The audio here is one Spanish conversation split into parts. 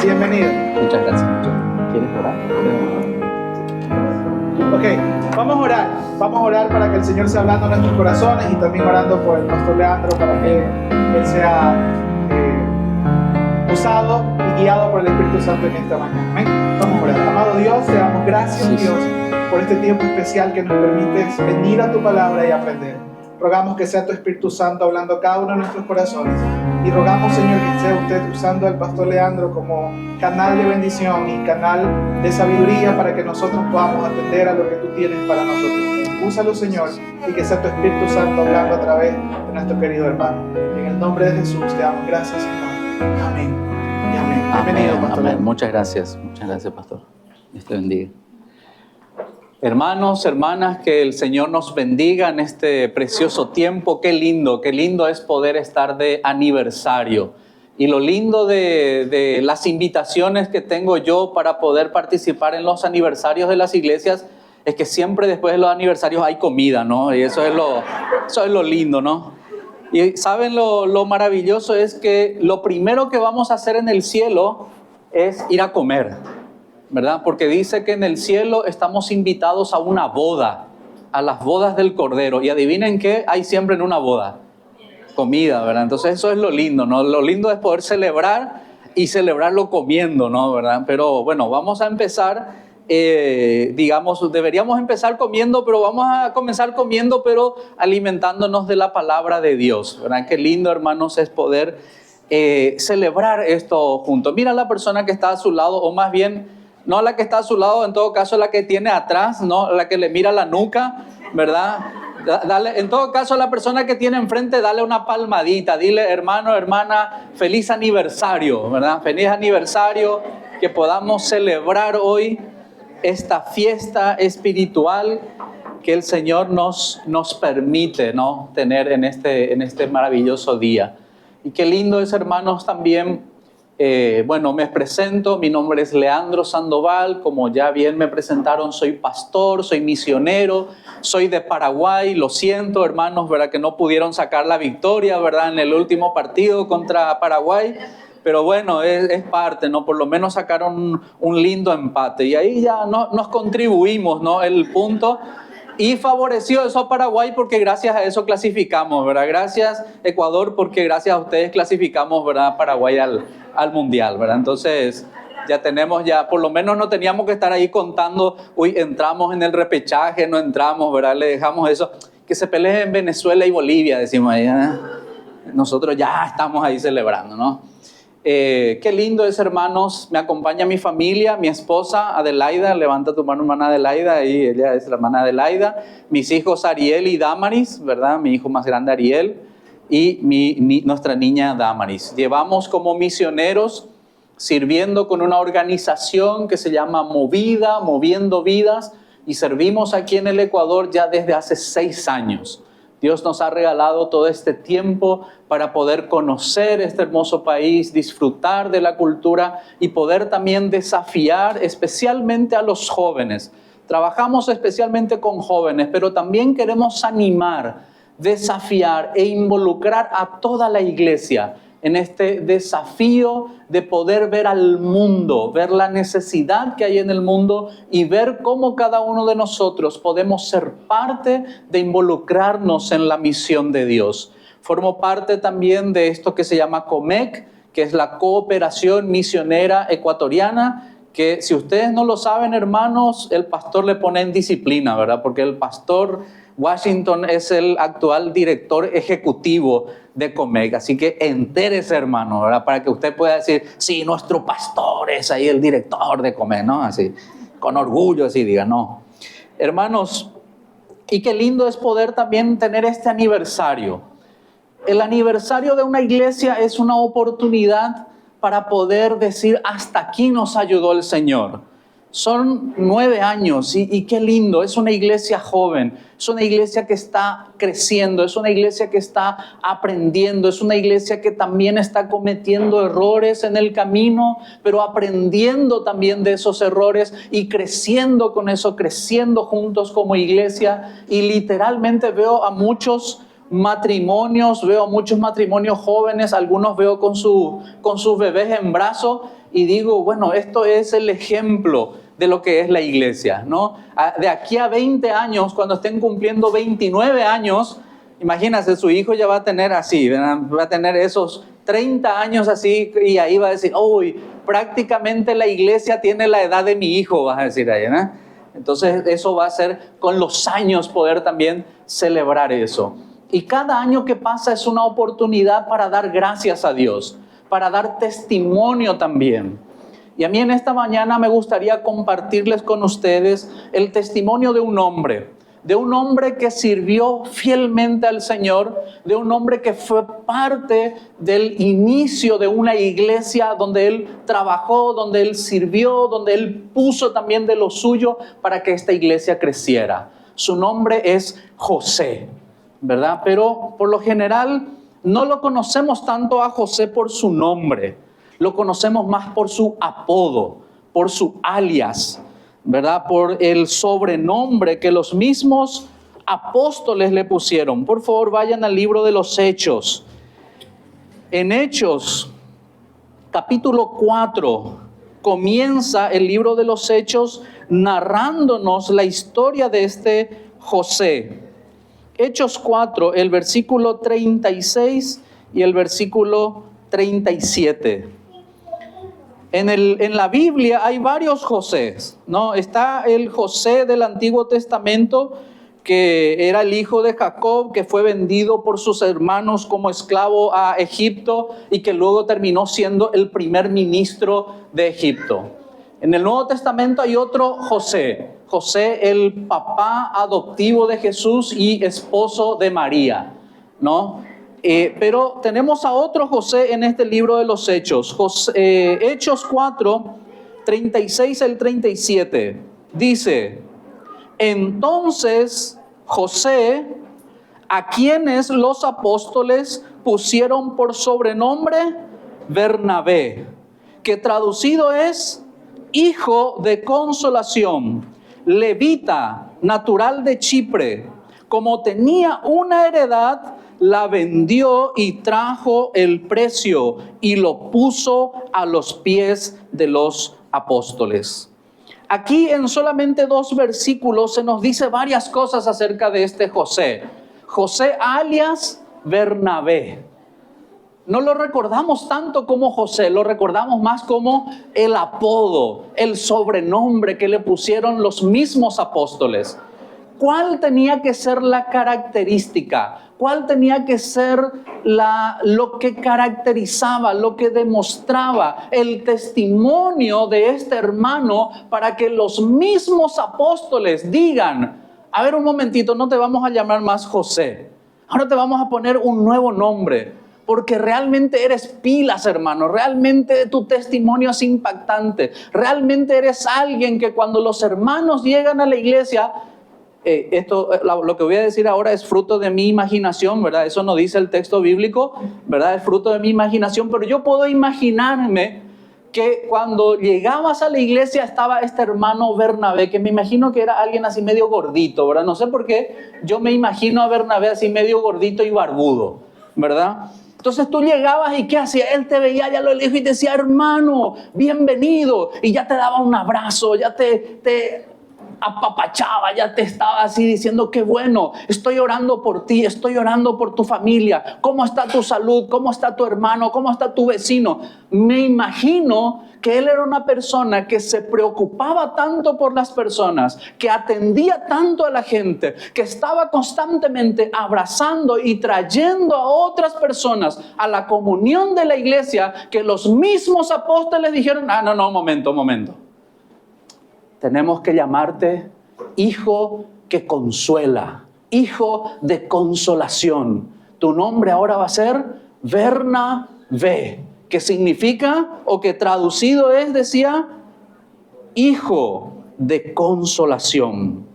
Bienvenido. Muchas gracias. ¿Quieres orar? Ok, vamos a orar para que el Señor sea hablando en nuestros corazones y también orando por el pastor Leandro para que Él sea usado y guiado por el Espíritu Santo en esta mañana. Amén. Vamos a orar. Amado Dios, te damos gracias, Dios, por este tiempo especial que nos permites venir a tu palabra y aprender. Rogamos que sea tu Espíritu Santo hablando a cada uno de nuestros corazones. Y rogamos, Señor, que sea usted usando al pastor Leandro como canal de bendición y canal de sabiduría para que nosotros podamos atender a lo que tú tienes para nosotros. Úsalo, Señor, y que sea tu Espíritu Santo hablando a través de nuestro querido hermano. En el nombre de Jesús te damos gracias, Señor. Amén. Y amén. Bienvenido, pastor. Amén. Muchas gracias, pastor. Dios te bendiga. Hermanos, hermanas, que el Señor nos bendiga en este precioso tiempo. Qué lindo es poder estar de aniversario. Y lo lindo de las invitaciones que tengo yo para poder participar en los aniversarios de las iglesias es que siempre después de los aniversarios hay comida, ¿no? Y eso es lo lindo, ¿no? Y ¿saben lo maravilloso? Es que lo primero que vamos a hacer en el cielo es ir a comer, ¿verdad? Porque dice que en el cielo estamos invitados a una boda, a las bodas del Cordero. Y adivinen qué hay siempre en una boda: comida, ¿verdad? Entonces eso es lo lindo, ¿no? Lo lindo es poder celebrar y celebrarlo comiendo, ¿no? ¿Verdad? Pero bueno, vamos a empezar, deberíamos empezar comiendo, pero vamos a comenzar comiendo, pero alimentándonos de la palabra de Dios, ¿verdad? Qué lindo, hermanos, es poder celebrar esto juntos. Mira a la persona que está a su lado, o más bien, no la que está a su lado, en todo caso la que tiene atrás, no la que le mira la nuca, ¿verdad? Dale, en todo caso a la persona que tiene enfrente, dale una palmadita, dile: hermano, hermana, feliz aniversario, ¿verdad? Feliz aniversario, que podamos celebrar hoy esta fiesta espiritual que el Señor nos permite, ¿no?, tener en este maravilloso día. Y qué lindo es, hermanos, también. Me presento, mi nombre es Leandro Sandoval, como ya bien me presentaron, soy pastor, soy misionero, soy de Paraguay. Lo siento, hermanos, ¿verdad?, que no pudieron sacar la victoria, ¿verdad?, en el último partido contra Paraguay, pero bueno, es parte, ¿no? Por lo menos sacaron un lindo empate y ahí ya nos contribuimos, ¿no?, el punto. Y favoreció eso a Paraguay porque gracias a eso clasificamos, ¿verdad? Gracias, Ecuador, porque gracias a ustedes clasificamos, ¿verdad?, Paraguay al Mundial, ¿verdad? Entonces ya por lo menos no teníamos que estar ahí contando, uy, entramos en el repechaje, no entramos, ¿verdad? Le dejamos eso, que se peleen en Venezuela y Bolivia, decimos ahí, ¿eh? Nosotros ya estamos ahí celebrando, ¿no? Qué lindo es, hermanos. Me acompaña mi familia, mi esposa Adelaida. Levanta tu mano, hermana Adelaida, y ella es la hermana Adelaida. Mis hijos Ariel y Damaris, ¿verdad? Mi hijo más grande Ariel y nuestra niña Damaris. Llevamos como misioneros sirviendo con una organización que se llama Moviendo Vidas, y servimos aquí en el Ecuador ya desde hace 6 años. Dios nos ha regalado todo este tiempo para poder conocer este hermoso país, disfrutar de la cultura y poder también desafiar especialmente a los jóvenes. Trabajamos especialmente con jóvenes, pero también queremos animar, desafiar e involucrar a toda la iglesia en este desafío de poder ver al mundo, ver la necesidad que hay en el mundo y ver cómo cada uno de nosotros podemos ser parte de involucrarnos en la misión de Dios. Formo parte también de esto que se llama COMEC, que es la Cooperación Misionera Ecuatoriana, que si ustedes no lo saben, hermanos, el pastor le pone en disciplina, ¿verdad? Porque el pastor Washington es el actual director ejecutivo de COMEC, así que entérese, hermano, ¿verdad?, para que usted pueda decir: sí, nuestro pastor es ahí el director de COMEC, ¿no? Así, con orgullo, así diga, no. Hermanos, y qué lindo es poder también tener este aniversario. El aniversario de una iglesia es una oportunidad para poder decir: hasta aquí nos ayudó el Señor. Son 9 años y qué lindo, es una iglesia joven, es una iglesia que está creciendo, es una iglesia que está aprendiendo, es una iglesia que también está cometiendo errores en el camino, pero aprendiendo también de esos errores y creciendo con eso, creciendo juntos como iglesia. Y literalmente veo a muchos matrimonios, veo muchos matrimonios jóvenes, algunos veo con sus bebés en brazos y digo, bueno, esto es el ejemplo de lo que es la iglesia, ¿no? De aquí a 20 años, cuando estén cumpliendo 29 años, imagínense, su hijo ya va a tener así, ¿verdad? Va a tener esos 30 años así y ahí va a decir, uy, prácticamente la iglesia tiene la edad de mi hijo, vas a decir ahí, ¿no? Entonces eso va a ser con los años poder también celebrar eso. Y cada año que pasa es una oportunidad para dar gracias a Dios, para dar testimonio también. Y a mí en esta mañana me gustaría compartirles con ustedes el testimonio de un hombre que sirvió fielmente al Señor, de un hombre que fue parte del inicio de una iglesia donde él trabajó, donde él sirvió, donde él puso también de lo suyo para que esta iglesia creciera. Su nombre es José, ¿verdad? Pero por lo general no lo conocemos tanto a José por su nombre, lo conocemos más por su apodo, por su alias, ¿verdad? Por el sobrenombre que los mismos apóstoles le pusieron. Por favor, vayan al libro de los Hechos. En Hechos, capítulo 4, comienza el libro de los Hechos narrándonos la historia de este José. Hechos 4, el versículo 36 y el versículo 37. En la Biblia hay varios Josés, ¿no? Está el José del Antiguo Testamento, que era el hijo de Jacob, que fue vendido por sus hermanos como esclavo a Egipto y que luego terminó siendo el primer ministro de Egipto. En el Nuevo Testamento hay otro José, el papá adoptivo de Jesús y esposo de María, ¿no? Pero tenemos a otro José en este libro de los Hechos. Hechos 4, 36 al 37. Dice, entonces José, a quienes los apóstoles pusieron por sobrenombre Bernabé, que traducido es hijo de consolación, levita, natural de Chipre, como tenía una heredad, la vendió y trajo el precio y lo puso a los pies de los apóstoles. Aquí en solamente 2 versículos se nos dice varias cosas acerca de este José. José alias Bernabé. No lo recordamos tanto como José, lo recordamos más como el apodo, el sobrenombre que le pusieron los mismos apóstoles. ¿Cuál tenía que ser la característica? ¿Cuál tenía que ser lo que caracterizaba, lo que demostraba el testimonio de este hermano para que los mismos apóstoles digan, a ver un momentito, no te vamos a llamar más José, ahora te vamos a poner un nuevo nombre, porque realmente eres pilas, hermano, realmente tu testimonio es impactante, realmente eres alguien que cuando los hermanos llegan a la iglesia, lo que voy a decir ahora es fruto de mi imaginación, ¿verdad? Eso no dice el texto bíblico, ¿verdad? Es fruto de mi imaginación, pero yo puedo imaginarme que cuando llegabas a la iglesia estaba este hermano Bernabé, que me imagino que era alguien así medio gordito, ¿verdad? No sé por qué, yo me imagino a Bernabé así medio gordito y barbudo, ¿verdad? Entonces tú llegabas y ¿qué hacía? Él te veía ya lo lejos y te decía, hermano, bienvenido, y ya te daba un abrazo, ya te apapachaba, ya te estaba así diciendo qué bueno, estoy orando por ti, estoy orando por tu familia, cómo está tu salud, cómo está tu hermano, cómo está tu vecino. Me imagino que él era una persona que se preocupaba tanto por las personas, que atendía tanto a la gente, que estaba constantemente abrazando y trayendo a otras personas a la comunión de la iglesia, que los mismos apóstoles dijeron, momento. Tenemos que llamarte hijo que consuela, hijo de consolación. Tu nombre ahora va a ser Bernabé, que significa, o que traducido es, decía, hijo de consolación.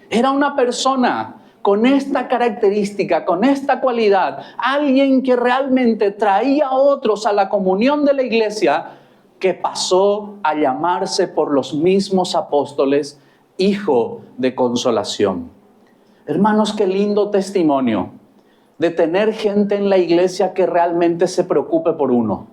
Era una persona con esta característica, con esta cualidad, alguien que realmente traía a otros a la comunión de la iglesia, que pasó a llamarse por los mismos apóstoles hijo de consolación. Hermanos, qué lindo testimonio de tener gente en la iglesia que realmente se preocupe por uno.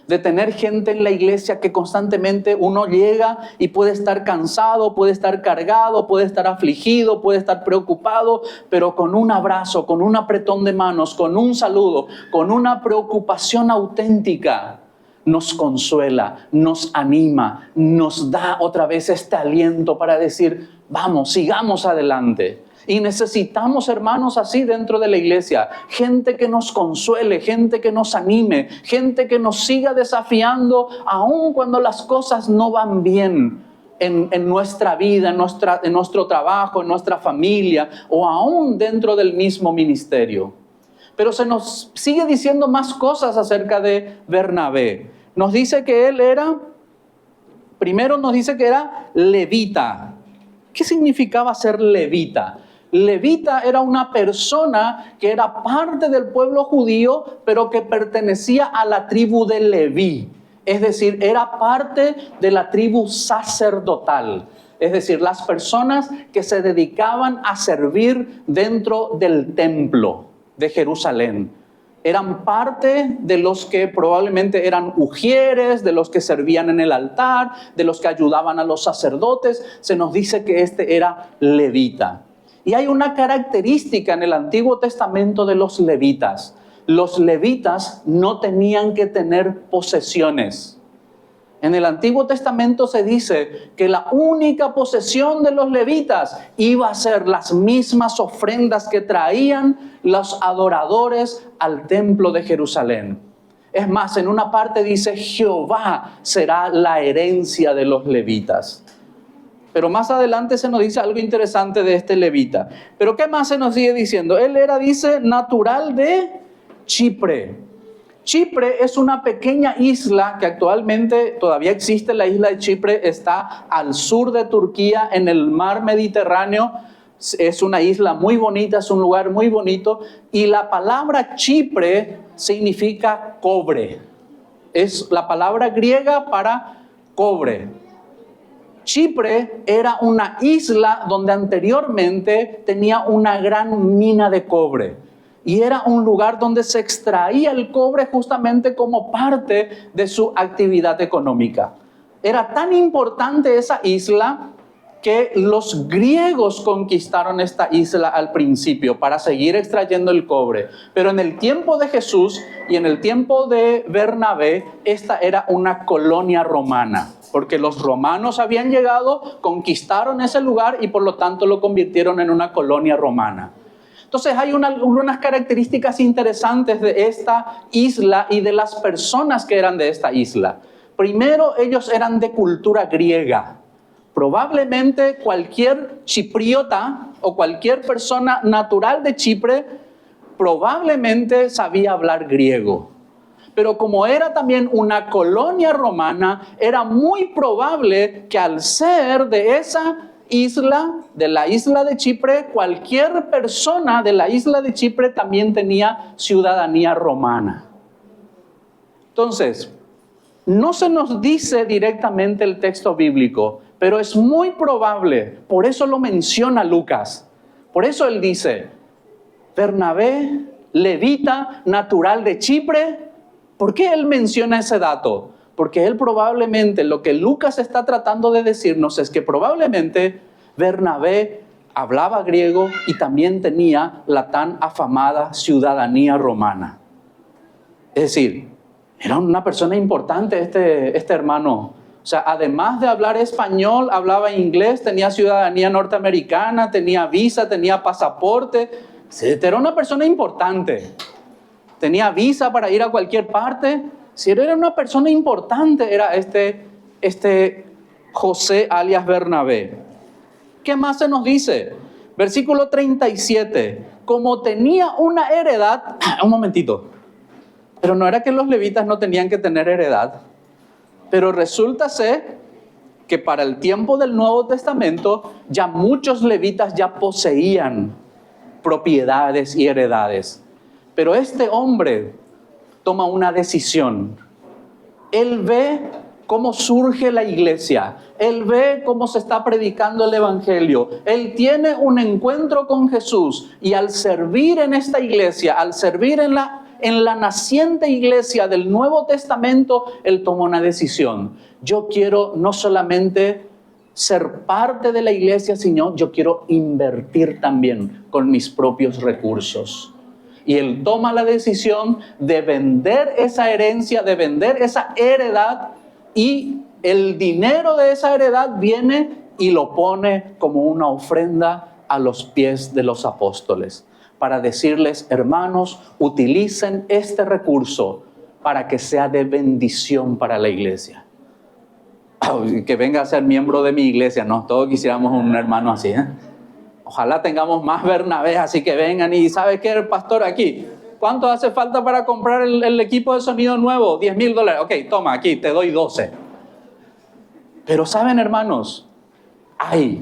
De tener gente en la iglesia que constantemente uno llega y puede estar cansado, puede estar cargado, puede estar afligido, puede estar preocupado, pero con un abrazo, con un apretón de manos, con un saludo, con una preocupación auténtica, nos consuela, nos anima, nos da otra vez este aliento para decir, vamos, sigamos adelante. Y necesitamos hermanos así dentro de la iglesia, gente que nos consuele, gente que nos anime, gente que nos siga desafiando aun cuando las cosas no van bien en nuestra vida, en nuestro trabajo, en nuestra familia o aún dentro del mismo ministerio. Pero se nos sigue diciendo más cosas acerca de Bernabé. Nos dice que él era, primero nos dice que era levita. ¿Qué significaba ser levita? Levita era una persona que era parte del pueblo judío, pero que pertenecía a la tribu de Leví. Es decir, era parte de la tribu sacerdotal. Es decir, las personas que se dedicaban a servir dentro del templo de Jerusalén. Eran parte de los que probablemente eran ujieres, de los que servían en el altar, de los que ayudaban a los sacerdotes. Se nos dice que este era levita. Y hay una característica en el Antiguo Testamento de los levitas. Los levitas no tenían que tener posesiones. En el Antiguo Testamento se dice que la única posesión de los levitas iba a ser las mismas ofrendas que traían los adoradores al templo de Jerusalén. Es más, en una parte dice, Jehová será la herencia de los levitas. Pero más adelante se nos dice algo interesante de este levita. Pero ¿qué más se nos sigue diciendo? Él era, dice, natural de Chipre. Chipre es una pequeña isla que actualmente todavía existe. La isla de Chipre está al sur de Turquía, en el mar Mediterráneo. Es una isla muy bonita, es un lugar muy bonito. Y la palabra Chipre significa cobre. Es la palabra griega para cobre. Chipre era una isla donde anteriormente tenía una gran mina de cobre. Y era un lugar donde se extraía el cobre justamente como parte de su actividad económica. Era tan importante esa isla que los griegos conquistaron esta isla al principio para seguir extrayendo el cobre. Pero en el tiempo de Jesús y en el tiempo de Bernabé, esta era una colonia romana. Porque los romanos habían llegado, conquistaron ese lugar y por lo tanto lo convirtieron en una colonia romana. Entonces hay unas características interesantes de esta isla y de las personas que eran de esta isla. Primero, ellos eran de cultura griega. Probablemente cualquier chipriota o cualquier persona natural de Chipre probablemente sabía hablar griego. Pero como era también una colonia romana, era muy probable que al ser de esa isla, de la isla de Chipre, cualquier persona de la isla de Chipre también tenía ciudadanía romana. Entonces, no se nos dice directamente el texto bíblico, pero es muy probable, por eso lo menciona Lucas. Por eso él dice, Bernabé, levita, natural de Chipre. ¿Por qué él menciona ese dato? Porque él probablemente, lo que Lucas está tratando de decirnos es que probablemente Bernabé hablaba griego y también tenía la tan afamada ciudadanía romana. Es decir, era una persona importante este hermano. O sea, además de hablar español, hablaba inglés, tenía ciudadanía norteamericana, tenía visa, tenía pasaporte. Era una persona importante. Tenía visa para ir a cualquier parte. Si era una persona importante, era este José alias Bernabé. ¿Qué más se nos dice? Versículo 37. Como tenía una heredad... Un momentito. Pero no era que los levitas no tenían que tener heredad. Pero resulta ser que para el tiempo del Nuevo Testamento ya muchos levitas ya poseían propiedades y heredades. Pero este hombre toma una decisión. Él ve cómo surge la iglesia. Él ve cómo se está predicando el evangelio. Él tiene un encuentro con Jesús y al servir en esta iglesia, al servir en la naciente iglesia del Nuevo Testamento, él tomó una decisión. Yo quiero no solamente ser parte de la iglesia, sino yo quiero invertir también con mis propios recursos. Y él toma la decisión de vender esa herencia, de vender esa heredad, y el dinero de esa heredad viene y lo pone como una ofrenda a los pies de los apóstoles, para decirles: hermanos, utilicen este recurso para que sea de bendición para la iglesia. Que venga a ser miembro de mi iglesia, no, todos quisiéramos un hermano así, ¿eh? Ojalá tengamos más Bernabé, así que vengan y ¿sabe qué, el pastor aquí? ¿Cuánto hace falta para comprar el equipo de sonido nuevo? $10,000. Ok, toma, aquí, te doy 12. Pero ¿saben, hermanos?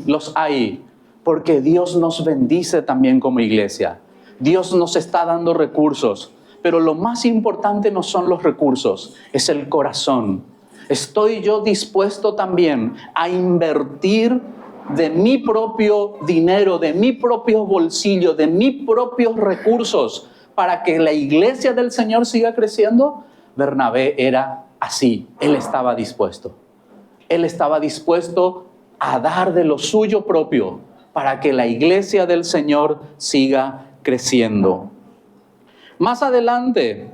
Los hay, porque Dios nos bendice también como iglesia. Dios nos está dando recursos, pero lo más importante no son los recursos, es el corazón. ¿Estoy yo dispuesto también a invertir de mi propio dinero, de mi propio bolsillo, de mis propios recursos para que la iglesia del Señor siga creciendo? Bernabé era así, él estaba dispuesto. Él estaba dispuesto a dar de lo suyo propio para que la iglesia del Señor siga creciendo. Más adelante,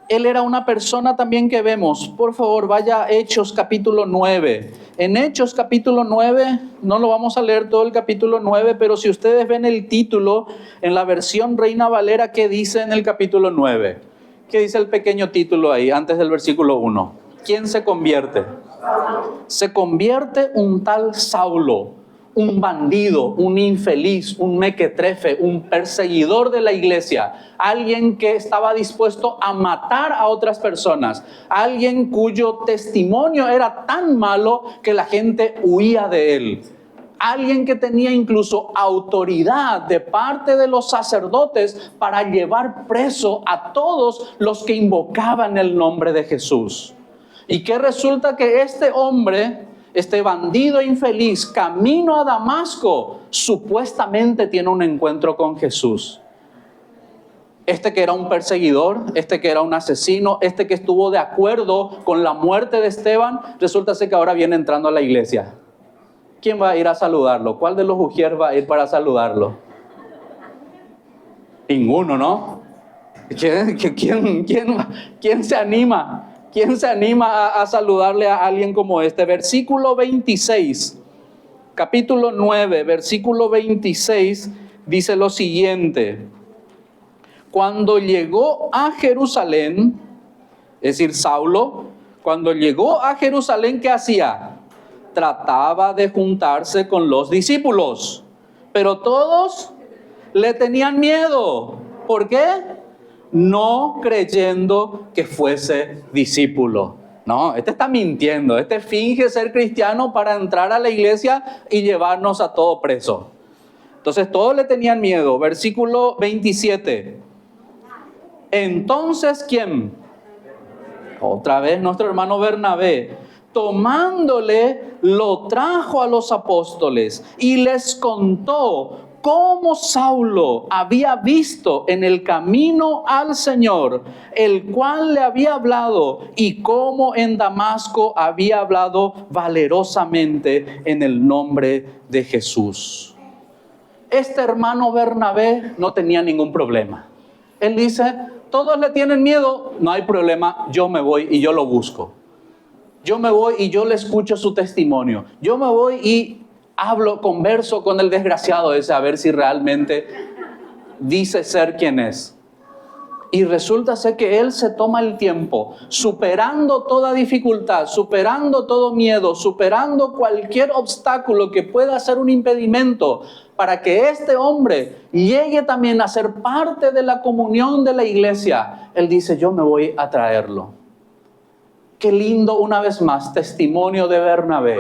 él era una persona también que vemos. Por favor, vaya a Hechos capítulo 9. En Hechos capítulo 9, no lo vamos a leer todo el capítulo 9, pero si ustedes ven el título en la versión Reina Valera, ¿qué dice en el capítulo 9? ¿Qué dice el pequeño título ahí, antes del versículo 1? ¿Quién se convierte? Se convierte un tal Saulo, un bandido, un infeliz, un mequetrefe, un perseguidor de la iglesia, alguien que estaba dispuesto a matar a otras personas, alguien cuyo testimonio era tan malo que la gente huía de él, alguien que tenía incluso autoridad de parte de los sacerdotes para llevar preso a todos los que invocaban el nombre de Jesús. Y que resulta que este hombre, este bandido infeliz, camino a Damasco, supuestamente tiene un encuentro con Jesús. Este que era un perseguidor, este que era un asesino, este que estuvo de acuerdo con la muerte de Esteban, resulta ser que ahora viene entrando a la iglesia. ¿Quién va a ir a saludarlo? ¿Cuál de los ujier va a ir para saludarlo? Ninguno, ¿no? ¿Quién se anima? ¿Quién se anima a saludarle a alguien como este? Versículo 26, capítulo 9, versículo 26, dice lo siguiente. Cuando llegó a Jerusalén, es decir, Saulo, cuando llegó a Jerusalén, ¿qué hacía? Trataba de juntarse con los discípulos, pero todos le tenían miedo. ¿Por qué? No creyendo que fuese discípulo. No, este está mintiendo, este finge ser cristiano para entrar a la iglesia y llevarnos a todo preso. Entonces todos le tenían miedo. Versículo 27. Entonces, ¿quién? Otra vez nuestro hermano Bernabé, tomándole, lo trajo a los apóstoles y les contó cómo Saulo había visto en el camino al Señor, el cual le había hablado, y cómo en Damasco había hablado valerosamente en el nombre de Jesús. Este hermano Bernabé no tenía ningún problema. Él dice: todos le tienen miedo, no hay problema, yo me voy y yo lo busco. Yo me voy y yo le escucho su testimonio. Yo me voy y converso con el desgraciado ese a ver si realmente dice ser quien es. Y resulta ser que él se toma el tiempo, superando toda dificultad, superando todo miedo, superando cualquier obstáculo que pueda ser un impedimento para que este hombre llegue también a ser parte de la comunión de la iglesia. Él dice: yo me voy a traerlo. Qué lindo, una vez más, testimonio de Bernabé.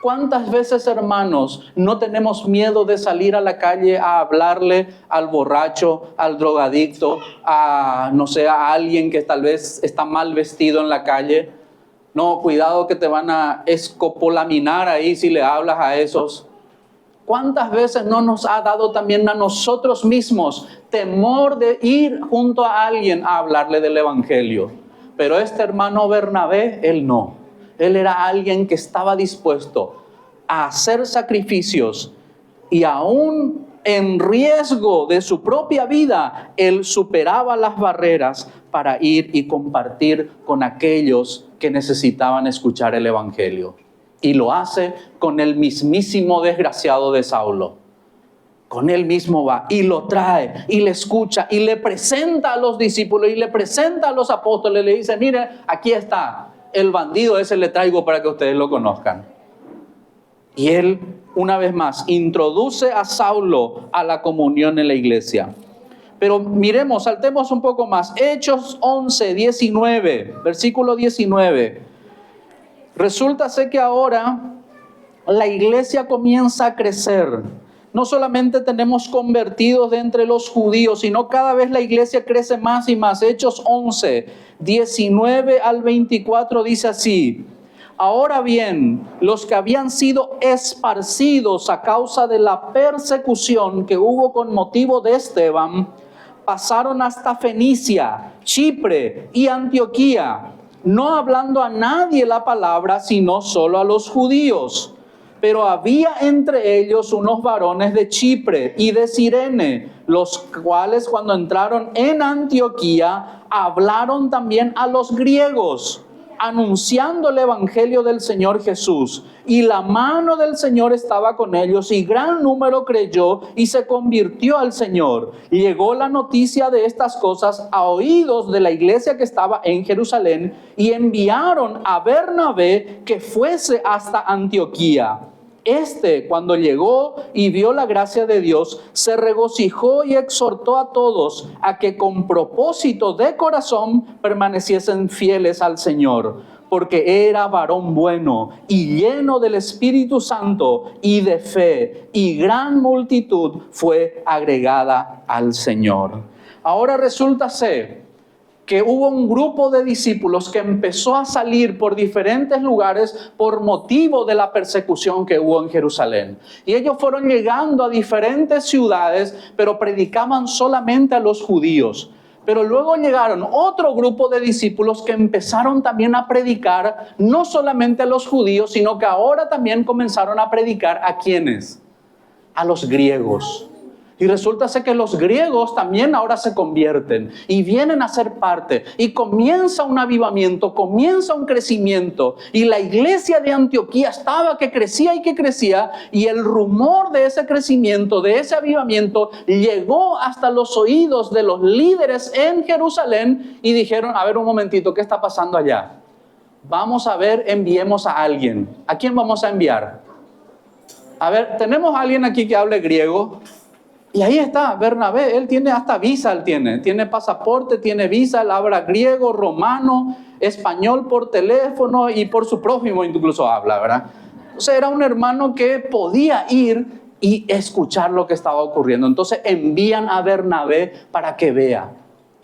¿Cuántas veces, hermanos, no tenemos miedo de salir a la calle a hablarle al borracho, al drogadicto, a alguien que tal vez está mal vestido en la calle? No, cuidado que te van a escopolaminar ahí si le hablas a esos. ¿Cuántas veces no nos ha dado también a nosotros mismos temor de ir junto a alguien a hablarle del Evangelio? Pero este hermano Bernabé, él no. Él era alguien que estaba dispuesto a hacer sacrificios y aún en riesgo de su propia vida, él superaba las barreras para ir y compartir con aquellos que necesitaban escuchar el Evangelio. Y lo hace con el mismísimo desgraciado de Saulo. Con él mismo va y lo trae y le escucha y le presenta a los discípulos y le presenta a los apóstoles. Le dice, mire, aquí está el bandido ese, le traigo para que ustedes lo conozcan. Y él, una vez más, introduce a Saulo a la comunión en la iglesia. Pero miremos, saltemos un poco más. Hechos 11, 19, versículo 19. Resulta ser que ahora la iglesia comienza a crecer. No solamente tenemos convertidos de entre los judíos, sino cada vez la iglesia crece más y más. Hechos 11, 19 al 24 dice así. Ahora bien, los que habían sido esparcidos a causa de la persecución que hubo con motivo de Esteban, pasaron hasta Fenicia, Chipre y Antioquía, no hablando a nadie la palabra, sino solo a los judíos. Pero había entre ellos unos varones de Chipre y de Cirene, los cuales cuando entraron en Antioquía, hablaron también a los griegos, anunciando el evangelio del Señor Jesús. Y la mano del Señor estaba con ellos, y gran número creyó y se convirtió al Señor. Y llegó la noticia de estas cosas a oídos de la iglesia que estaba en Jerusalén, y enviaron a Bernabé que fuese hasta Antioquía. Cuando llegó y vio la gracia de Dios, se regocijó y exhortó a todos a que con propósito de corazón permaneciesen fieles al Señor, porque era varón bueno y lleno del Espíritu Santo y de fe, y gran multitud fue agregada al Señor. Ahora resulta ser que hubo un grupo de discípulos que empezó a salir por diferentes lugares por motivo de la persecución que hubo en Jerusalén. Y ellos fueron llegando a diferentes ciudades, pero predicaban solamente a los judíos. Pero luego llegaron otro grupo de discípulos que empezaron también a predicar, no solamente a los judíos, sino que ahora también comenzaron a predicar ¿a quiénes? A los griegos. Y resulta ser que los griegos también ahora se convierten y vienen a ser parte. Y comienza un avivamiento, comienza un crecimiento. Y la iglesia de Antioquía estaba que crecía y que crecía. Y el rumor de ese crecimiento, de ese avivamiento, llegó hasta los oídos de los líderes en Jerusalén. Y dijeron, a ver un momentito, ¿qué está pasando allá? Vamos a ver, enviemos a alguien. ¿A quién vamos a enviar? A ver, ¿tenemos a alguien aquí que hable griego? Y ahí está Bernabé, él tiene hasta visa, él tiene pasaporte, tiene visa, él habla griego, romano, español por teléfono y por su prójimo incluso habla, ¿verdad? O sea, era un hermano que podía ir y escuchar lo que estaba ocurriendo. Entonces envían a Bernabé para que vea.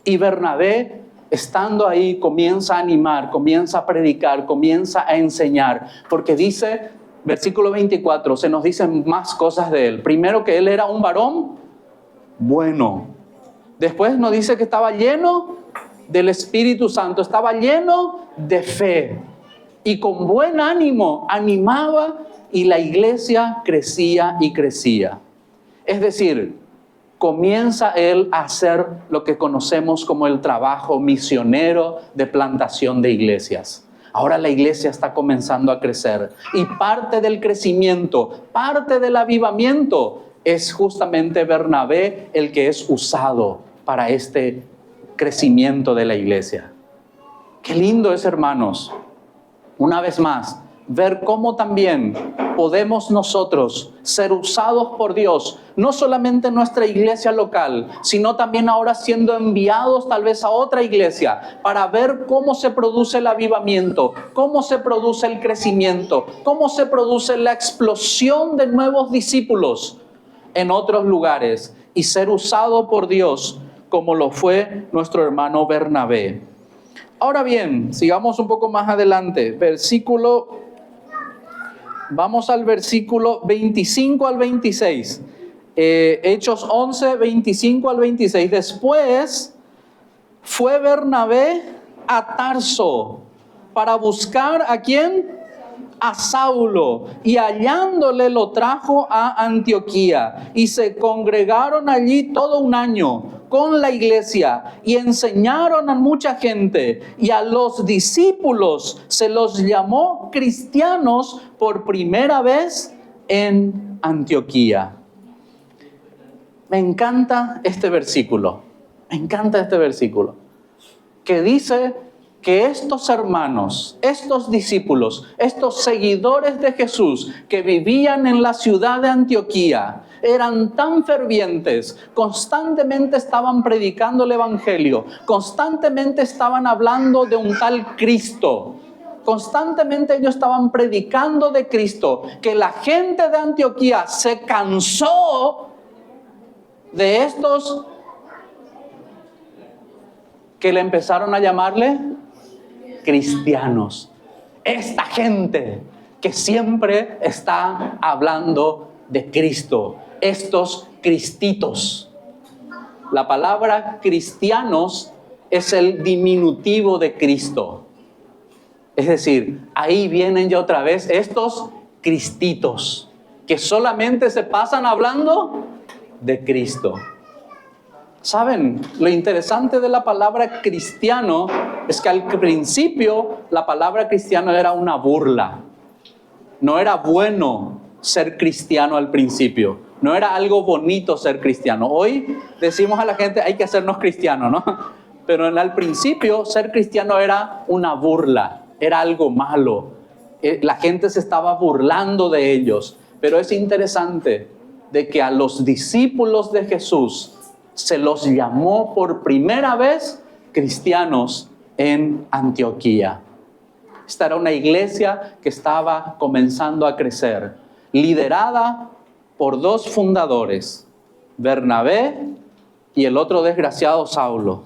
Y Bernabé, estando ahí, comienza a animar, comienza a predicar, comienza a enseñar, porque dice... Versículo 24, se nos dicen más cosas de él. Primero, que él era un varón bueno. Después nos dice que estaba lleno del Espíritu Santo, estaba lleno de fe. Y con buen ánimo animaba, y la iglesia crecía y crecía. Es decir, comienza él a hacer lo que conocemos como el trabajo misionero de plantación de iglesias. Ahora la iglesia está comenzando a crecer y parte del crecimiento, parte del avivamiento es justamente Bernabé el que es usado para este crecimiento de la iglesia. Qué lindo es, hermanos, una vez más, ver cómo también podemos nosotros ser usados por Dios, no solamente en nuestra iglesia local, sino también ahora siendo enviados tal vez a otra iglesia para ver cómo se produce el avivamiento, cómo se produce el crecimiento, cómo se produce la explosión de nuevos discípulos en otros lugares y ser usado por Dios como lo fue nuestro hermano Bernabé. Ahora bien, sigamos un poco más adelante. Vamos al versículo 25 al 26. Hechos 11, 25 al 26. Después fue Bernabé a Tarso para buscar ¿a quién? A Saulo, y hallándole lo trajo a Antioquía, y se congregaron allí todo un año con la iglesia, y enseñaron a mucha gente, y a los discípulos se los llamó cristianos por primera vez en Antioquía. Me encanta este versículo, que dice que estos hermanos, estos discípulos, estos seguidores de Jesús que vivían en la ciudad de Antioquía, eran tan fervientes, constantemente estaban predicando el evangelio, constantemente estaban hablando de un tal Cristo, constantemente ellos estaban predicando de Cristo, que la gente de Antioquía se cansó de estos que le empezaron a llamarle cristianos. Esta gente que siempre está hablando de Cristo, estos cristitos. La palabra cristianos es el diminutivo de Cristo. Es decir, ahí vienen ya otra vez estos cristitos que solamente se pasan hablando de Cristo. ¿Saben? Lo interesante de la palabra cristiano es que al principio la palabra cristiano era una burla. No era bueno ser cristiano al principio. No era algo bonito ser cristiano. Hoy decimos a la gente hay que hacernos cristianos, ¿no? Pero al principio ser cristiano era una burla, era algo malo. La gente se estaba burlando de ellos. Pero es interesante de que a los discípulos de Jesús se los llamó por primera vez cristianos en Antioquía. Esta era una iglesia que estaba comenzando a crecer, liderada por dos fundadores, Bernabé y el otro desgraciado Saulo.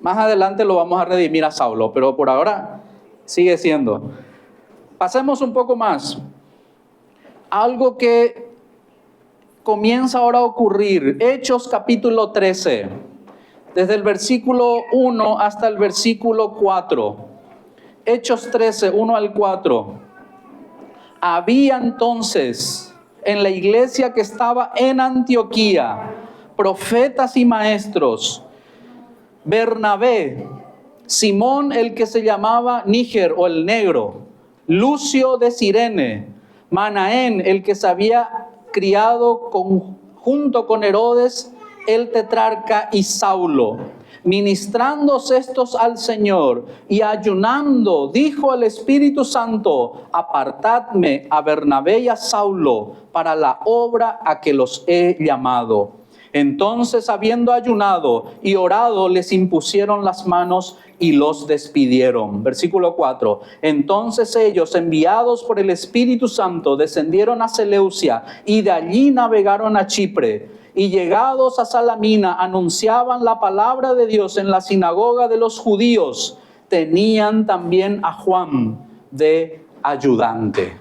Más adelante lo vamos a redimir a Saulo, pero por ahora sigue siendo. Pasemos un poco más. Algo que comienza ahora a ocurrir. Hechos capítulo 13, desde el versículo 1 hasta el versículo 4. Hechos 13, 1 al 4. Había entonces en la iglesia que estaba en Antioquía profetas y maestros: Bernabé, Simón el que se llamaba Níger o el negro, Lucio de Cirene, Manaén el que se había criado junto con Herodes el tetrarca, y Saulo. Ministrándose estos al Señor y ayunando, dijo el Espíritu Santo: apartadme a Bernabé y a Saulo para la obra a que los he llamado. Entonces, habiendo ayunado y orado, les impusieron las manos y los despidieron. Versículo 4. Entonces ellos, enviados por el Espíritu Santo, descendieron a Seleucia y de allí navegaron a Chipre. Y llegados a Salamina, anunciaban la palabra de Dios en la sinagoga de los judíos. Tenían también a Juan de ayudante.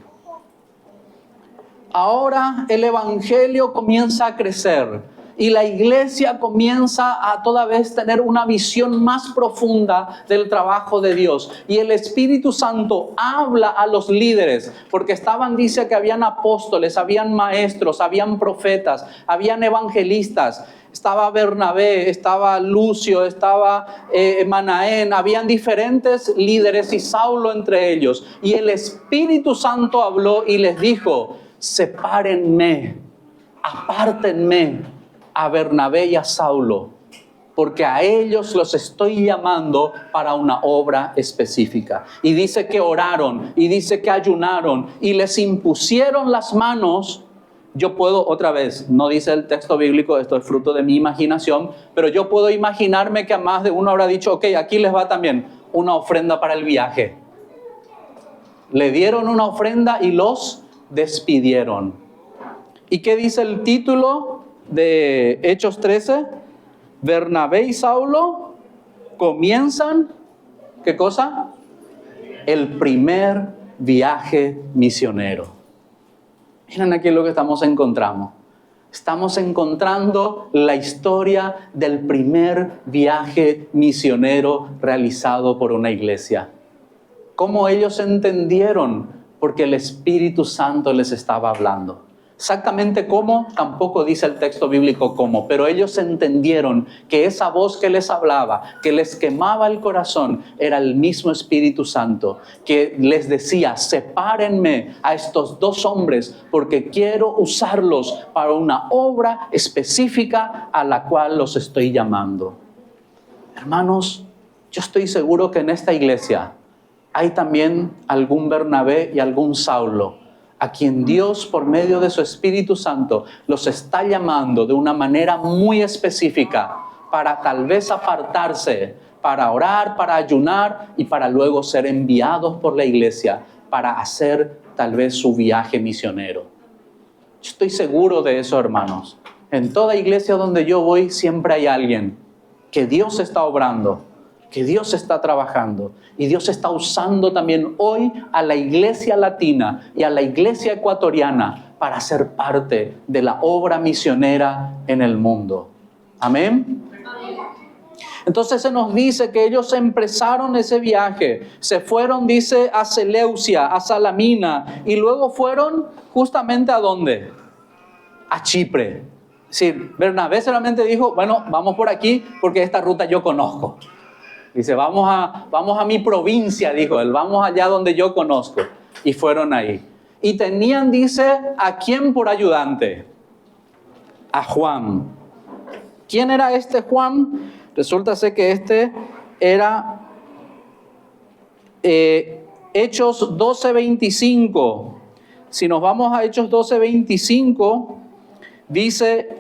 Ahora el evangelio comienza a crecer. Y la iglesia comienza a toda vez tener una visión más profunda del trabajo de Dios. Y el Espíritu Santo habla a los líderes, porque dice que habían apóstoles, habían maestros, habían profetas, habían evangelistas. Estaba Bernabé, estaba Lucio, estaba Manaén, habían diferentes líderes y Saulo entre ellos. Y el Espíritu Santo habló y les dijo: sepárenme, apártenme a Bernabé y a Saulo, porque a ellos los estoy llamando para una obra específica. Y dice que oraron, y dice que ayunaron, y les impusieron las manos. Yo puedo, otra vez, no dice el texto bíblico, esto es fruto de mi imaginación, pero yo puedo imaginarme que a más de uno habrá dicho: ok, aquí les va también una ofrenda para el viaje. Le dieron una ofrenda y los despidieron. ¿Y qué dice el título de Hechos 13? Bernabé y Saulo comienzan ¿qué cosa? El primer viaje misionero. Miren aquí lo que estamos encontrando. Estamos encontrando la historia del primer viaje misionero realizado por una iglesia. ¿Cómo ellos entendieron? Porque el Espíritu Santo les estaba hablando. Exactamente cómo, tampoco dice el texto bíblico cómo, pero ellos entendieron que esa voz que les hablaba, que les quemaba el corazón, era el mismo Espíritu Santo, que les decía: sepárenme a estos dos hombres porque quiero usarlos para una obra específica a la cual los estoy llamando. Hermanos, yo estoy seguro que en esta iglesia hay también algún Bernabé y algún Saulo, a quien Dios, por medio de su Espíritu Santo, los está llamando de una manera muy específica para tal vez apartarse, para orar, para ayunar y para luego ser enviados por la iglesia para hacer tal vez su viaje misionero. Yo estoy seguro de eso, hermanos. En toda iglesia donde yo voy siempre hay alguien que Dios está obrando, que Dios está trabajando, y Dios está usando también hoy a la iglesia latina y a la iglesia ecuatoriana para ser parte de la obra misionera en el mundo. Amén. Entonces se nos dice que ellos empezaron ese viaje, se fueron, dice, a Seleucia, a Salamina, y luego fueron justamente ¿a dónde? A Chipre. Es decir, Bernabé solamente dijo: bueno, vamos por aquí porque esta ruta yo conozco. Dice: vamos a mi provincia, dijo él, vamos allá donde yo conozco. Y fueron ahí. Y tenían, dice, ¿a quién por ayudante? A Juan. ¿Quién era este Juan? Resulta ser que este era Hechos 12:25. Si nos vamos a Hechos 12:25, dice: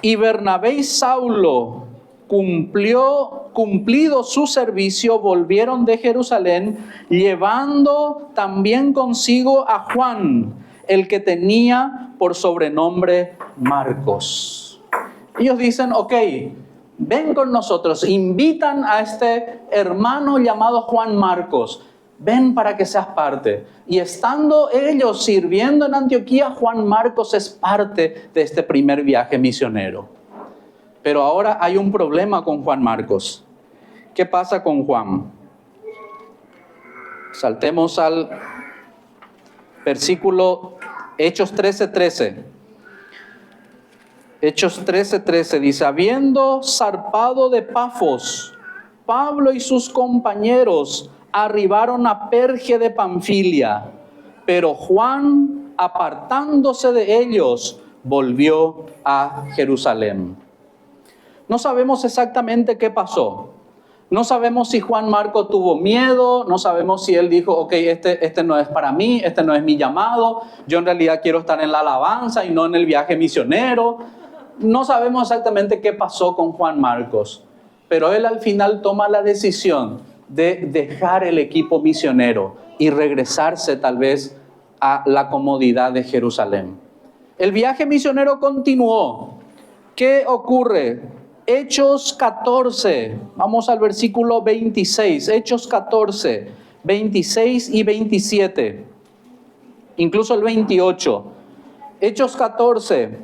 y Bernabé y Saulo, cumplido su servicio, volvieron de Jerusalén, llevando también consigo a Juan, el que tenía por sobrenombre Marcos. Ellos dicen: ok, ven con nosotros, invitan a este hermano llamado Juan Marcos, ven para que seas parte. Y estando ellos sirviendo en Antioquía, Juan Marcos es parte de este primer viaje misionero. Pero ahora hay un problema con Juan Marcos. ¿Qué pasa con Juan? Saltemos al versículo Hechos 13:13. Hechos 13:13 dice: habiendo zarpado de Pafos, Pablo y sus compañeros arribaron a Perge de Panfilia, pero Juan, apartándose de ellos, volvió a Jerusalén. No sabemos exactamente qué pasó. No sabemos si Juan Marcos tuvo miedo, no sabemos si él dijo: ok, este no es para mí, este no es mi llamado, yo en realidad quiero estar en la alabanza y no en el viaje misionero. No sabemos exactamente qué pasó con Juan Marcos, pero él al final toma la decisión de dejar el equipo misionero y regresarse tal vez a la comodidad de Jerusalén. El viaje misionero continuó. ¿Qué ocurre? Hechos 14, vamos al versículo 26, Hechos 14, 26 y 27, incluso el 28. Hechos 14,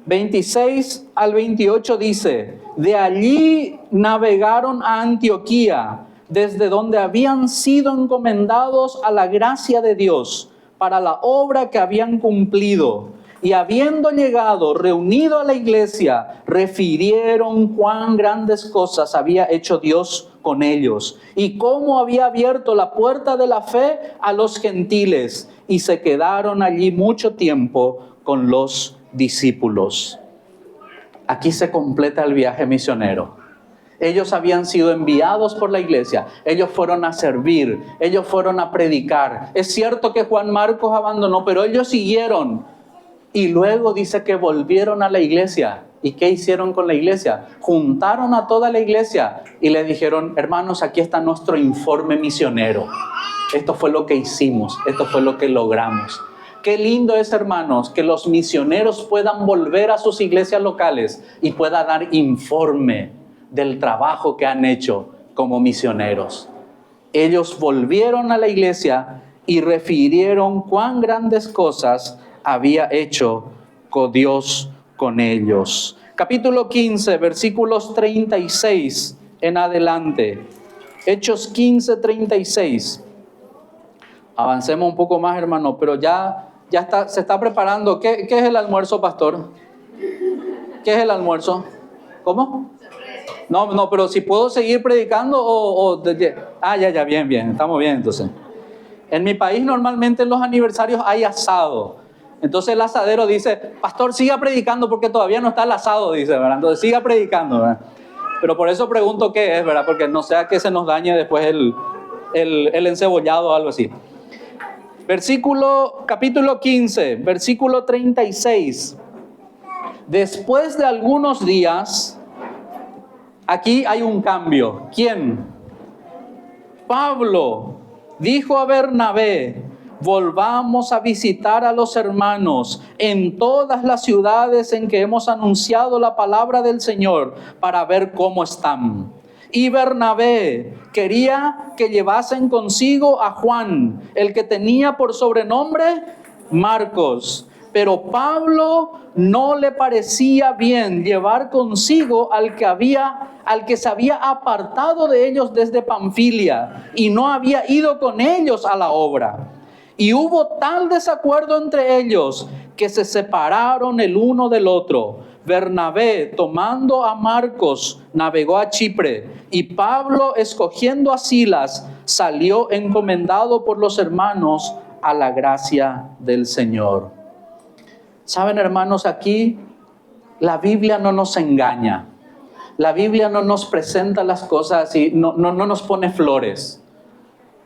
26 al 28 dice: de allí navegaron a Antioquía, desde donde habían sido encomendados a la gracia de Dios para la obra que habían cumplido. Y habiendo llegado, reunido a la iglesia, refirieron cuán grandes cosas había hecho Dios con ellos y cómo había abierto la puerta de la fe a los gentiles, y se quedaron allí mucho tiempo con los discípulos. Aquí se completa el viaje misionero. Ellos habían sido enviados por la iglesia, ellos fueron a servir, ellos fueron a predicar. Es cierto que Juan Marcos abandonó, pero ellos siguieron. Y luego dice que volvieron a la iglesia. ¿Y qué hicieron con la iglesia? Juntaron a toda la iglesia y le dijeron: hermanos, aquí está nuestro informe misionero. Esto fue lo que hicimos, esto fue lo que logramos. Qué lindo es, hermanos, que los misioneros puedan volver a sus iglesias locales y puedan dar informe del trabajo que han hecho como misioneros. ellos volvieron a la iglesia y refirieron cuán grandes cosas había hecho con Dios con ellos. Capítulo 15, versículos 36 en adelante. Hechos 15, 36. Avancemos un poco más, hermano, pero ya se está preparando. ¿Qué es el almuerzo, pastor? ¿Qué es el almuerzo? ¿Cómo? No, pero si puedo seguir predicando ya, bien, estamos bien entonces. En mi país normalmente en los aniversarios hay asado. Entonces el asadero dice, pastor, siga predicando porque todavía no está el asado, dice, ¿verdad? Entonces siga predicando, ¿verdad? Pero por eso pregunto qué es, ¿verdad? Porque no sea que se nos dañe después el encebollado o algo así. Capítulo 15, versículo 36. Después de algunos días, aquí hay un cambio. ¿Quién? Pablo dijo a Bernabé, volvamos a visitar a los hermanos en todas las ciudades en que hemos anunciado la palabra del Señor para ver cómo están. Y Bernabé quería que llevasen consigo a Juan, el que tenía por sobrenombre Marcos. Pero Pablo no le parecía bien llevar consigo al que se había apartado de ellos desde Panfilia y no había ido con ellos a la obra. Y hubo tal desacuerdo entre ellos que se separaron el uno del otro. Bernabé, tomando a Marcos, navegó a Chipre, y Pablo, escogiendo a Silas, salió encomendado por los hermanos a la gracia del Señor. Saben, hermanos, aquí la Biblia no nos engaña. La Biblia no nos presenta las cosas y no nos pone flores.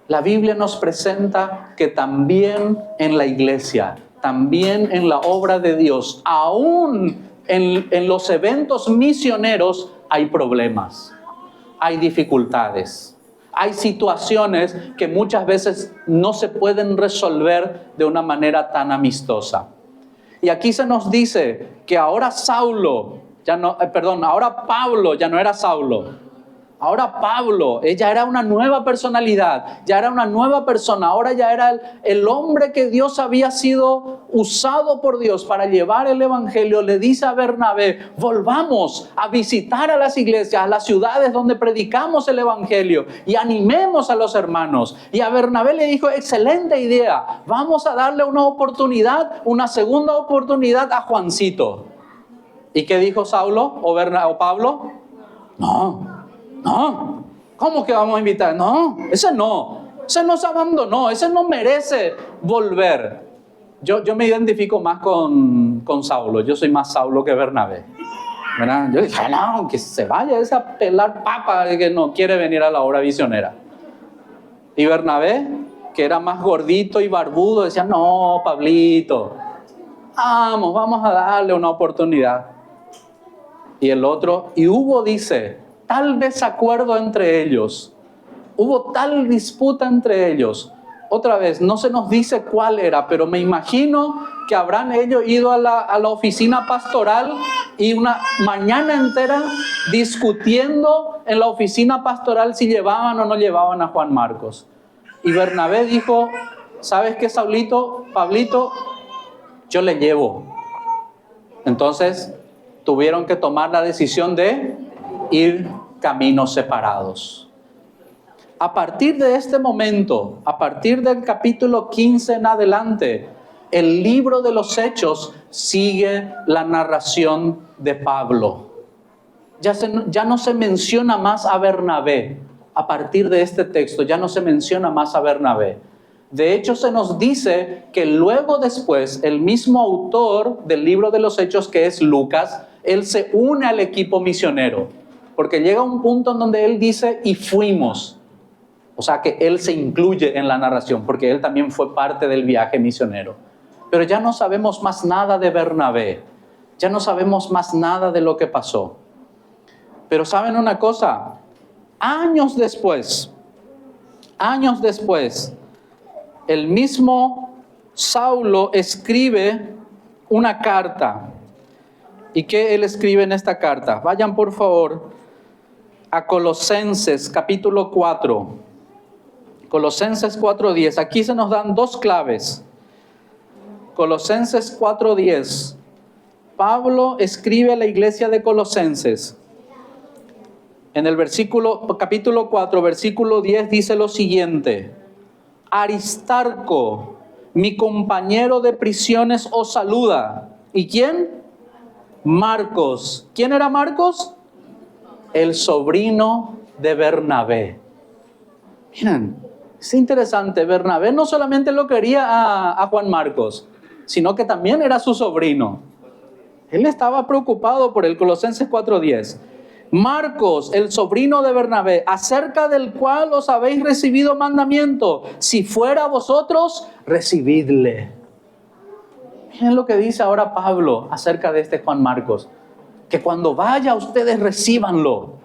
La Biblia nos presenta que también en la iglesia, también en la obra de Dios, aún en los eventos misioneros hay problemas, hay dificultades, hay situaciones que muchas veces no se pueden resolver de una manera tan amistosa. Y aquí se nos dice que ahora ahora Pablo ya no era Saulo. Ahora Pablo, ella era una nueva personalidad, ya era una nueva persona, ahora ya era el hombre que Dios había sido usado por Dios para llevar el evangelio. Le dice a Bernabé, volvamos a visitar a las iglesias, a las ciudades donde predicamos el evangelio y animemos a los hermanos. Y a Bernabé le dijo, excelente idea, vamos a darle una segunda oportunidad a Juancito. ¿Y qué dijo Saulo o Pablo? No, ¿cómo que vamos a invitar? No, ese nos abandonó, ese no merece volver. Yo me identifico más con Saulo, yo soy más Saulo que Bernabé, ¿verdad? Yo dije, no, que se vaya ese a pelar papa que no quiere venir a la obra visionera. Y Bernabé, que era más gordito y barbudo, decía, no, Pablito, vamos a darle una oportunidad. Y el otro, dice, tal desacuerdo entre ellos, hubo tal disputa entre ellos. Otra vez, no se nos dice cuál era, pero me imagino que habrán ellos ido a la oficina pastoral y una mañana entera discutiendo en la oficina pastoral si llevaban o no llevaban a Juan Marcos. Y Bernabé dijo, ¿sabes qué, Pablito? Yo le llevo. Entonces tuvieron que tomar la decisión de ir caminos separados. A partir de este momento, a partir del capítulo 15 en adelante, el libro de los Hechos sigue la narración de Pablo. Ya no se menciona más a Bernabé. A partir de este texto ya no se menciona más a Bernabé. De hecho, se nos dice que luego después, el mismo autor del libro de los Hechos, que es Lucas, él se une al equipo misionero, porque llega un punto en donde él dice, y fuimos. O sea que él se incluye en la narración, porque él también fue parte del viaje misionero. Pero ya no sabemos más nada de Bernabé, ya no sabemos más nada de lo que pasó. Pero ¿saben una cosa? Años después, el mismo Saulo escribe una carta. ¿Y qué él escribe en esta carta? Vayan por favor a Colosenses capítulo 4. Colosenses 4:10. Aquí se nos dan dos claves. Colosenses 4:10. Pablo escribe a la iglesia de Colosenses. En el capítulo 4, versículo 10 dice lo siguiente: Aristarco, mi compañero de prisiones, os saluda. ¿Y quién? Marcos. ¿Quién era Marcos? El sobrino de Bernabé. Miren, es interesante. Bernabé no solamente lo quería a Juan Marcos, sino que también era su sobrino. Él estaba preocupado por él. Colosenses 4:10. Marcos, el sobrino de Bernabé, acerca del cual os habéis recibido mandamiento. Si fuera vosotros, recibidle. Miren lo que dice ahora Pablo acerca de este Juan Marcos. Que cuando vaya ustedes recíbanlo.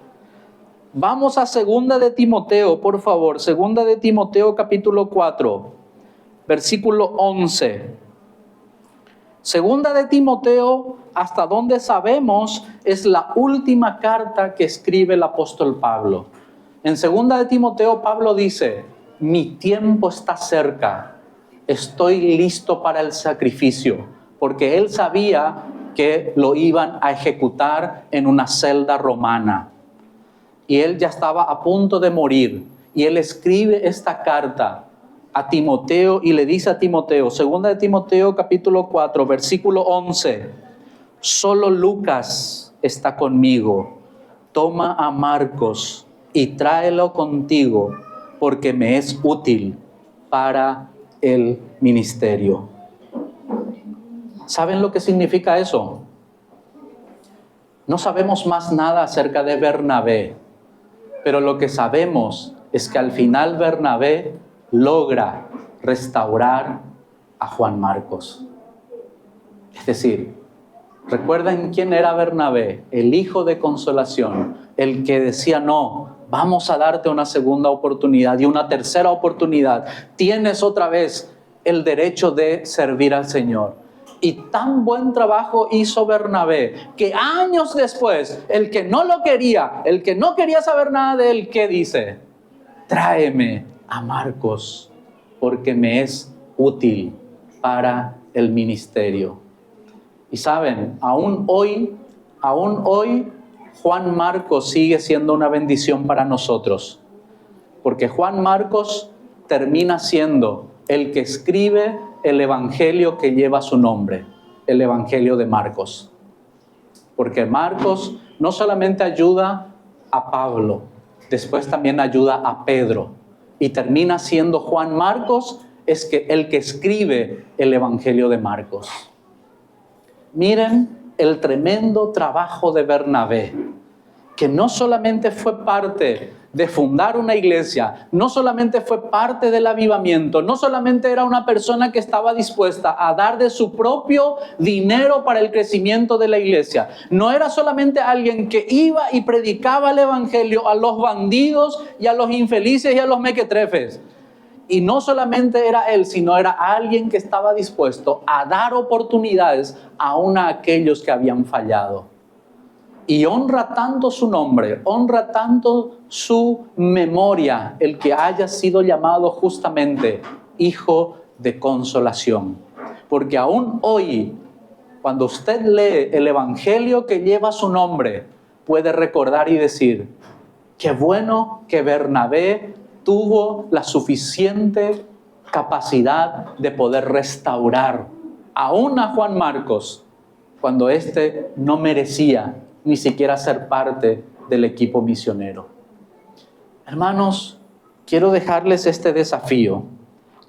Vamos a 2 de Timoteo, por favor. 2 de Timoteo capítulo 4, versículo 11. 2 de Timoteo, hasta donde sabemos, es la última carta que escribe el apóstol Pablo. En 2 de Timoteo, Pablo dice: mi tiempo está cerca, estoy listo para el sacrificio, porque él sabía que lo iban a ejecutar en una celda romana. Y él ya estaba a punto de morir, y él escribe esta carta a Timoteo y le dice a Timoteo, 2 de Timoteo capítulo 4, versículo 11, solo Lucas está conmigo, toma a Marcos y tráelo contigo, porque me es útil para el ministerio. ¿Saben lo que significa eso? No sabemos más nada acerca de Bernabé, pero lo que sabemos es que al final Bernabé logra restaurar a Juan Marcos. Es decir, ¿recuerdan quién era Bernabé? El hijo de consolación, el que decía: no, vamos a darte una segunda oportunidad y una tercera oportunidad. Tienes otra vez el derecho de servir al Señor. Y tan buen trabajo hizo Bernabé, que años después, el que no lo quería, el que no quería saber nada de él, ¿qué dice? Tráeme a Marcos, porque me es útil para el ministerio. Y saben, aún hoy, Juan Marcos sigue siendo una bendición para nosotros, porque Juan Marcos termina siendo el que escribe el evangelio que lleva su nombre, el evangelio de Marcos. Porque Marcos no solamente ayuda a Pablo, después también ayuda a Pedro, y termina siendo Juan Marcos el que escribe el evangelio de Marcos. Miren el tremendo trabajo de Bernabé, que no solamente fue parte de fundar una iglesia, no solamente fue parte del avivamiento, no solamente era una persona que estaba dispuesta a dar de su propio dinero para el crecimiento de la iglesia, no era solamente alguien que iba y predicaba el evangelio a los bandidos y a los infelices y a los mequetrefes. Y no solamente era él, sino era alguien que estaba dispuesto a dar oportunidades aún a aquellos que habían fallado. Y honra tanto su nombre, honra tanto su memoria, el que haya sido llamado justamente hijo de consolación. Porque aún hoy, cuando usted lee el evangelio que lleva su nombre, puede recordar y decir: qué bueno que Bernabé tuvo la suficiente capacidad de poder restaurar aún a Juan Marcos, cuando éste no merecía ni siquiera ser parte del equipo misionero. Hermanos, quiero dejarles este desafío,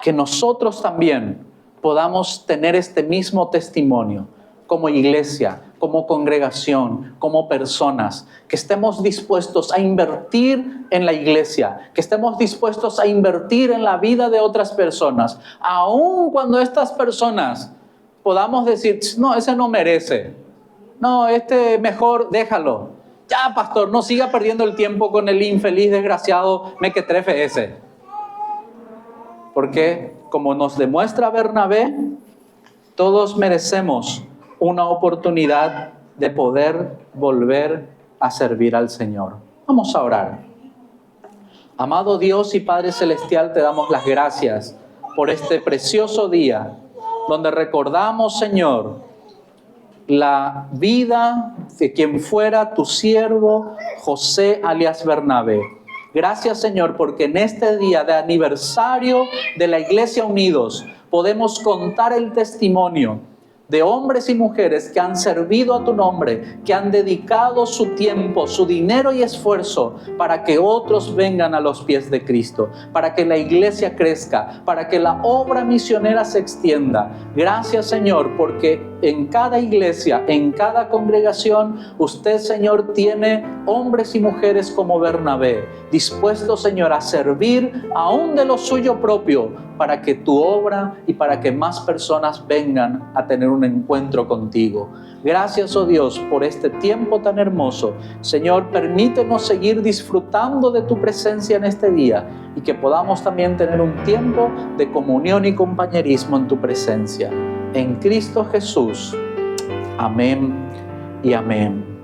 que nosotros también podamos tener este mismo testimonio como iglesia, como congregación, como personas, que estemos dispuestos a invertir en la iglesia, que estemos dispuestos a invertir en la vida de otras personas, aun cuando estas personas podamos decir: no, ese no merece, no, este mejor déjalo, ya pastor, no siga perdiendo el tiempo con el infeliz desgraciado mequetrefe ese. Porque como nos demuestra Bernabé, todos merecemos una oportunidad de poder volver a servir al Señor. Vamos a orar. Amado Dios y Padre Celestial, te damos las gracias por este precioso día, donde recordamos, Señor, la vida de quien fuera tu siervo José alias Bernabé. Gracias, Señor, porque en este día de aniversario de la Iglesia Unidos podemos contar el testimonio de hombres y mujeres que han servido a tu nombre, que han dedicado su tiempo, su dinero y esfuerzo para que otros vengan a los pies de Cristo, para que la iglesia crezca, para que la obra misionera se extienda. Gracias, Señor, porque en cada iglesia, en cada congregación, usted, Señor, tiene hombres y mujeres como Bernabé, dispuestos, Señor, a servir aún de lo suyo propio, para que tu obra y para que más personas vengan a tener un encuentro contigo. Gracias, oh Dios, por este tiempo tan hermoso. Señor, permítenos seguir disfrutando de tu presencia en este día y que podamos también tener un tiempo de comunión y compañerismo en tu presencia. En Cristo Jesús. Amén y amén.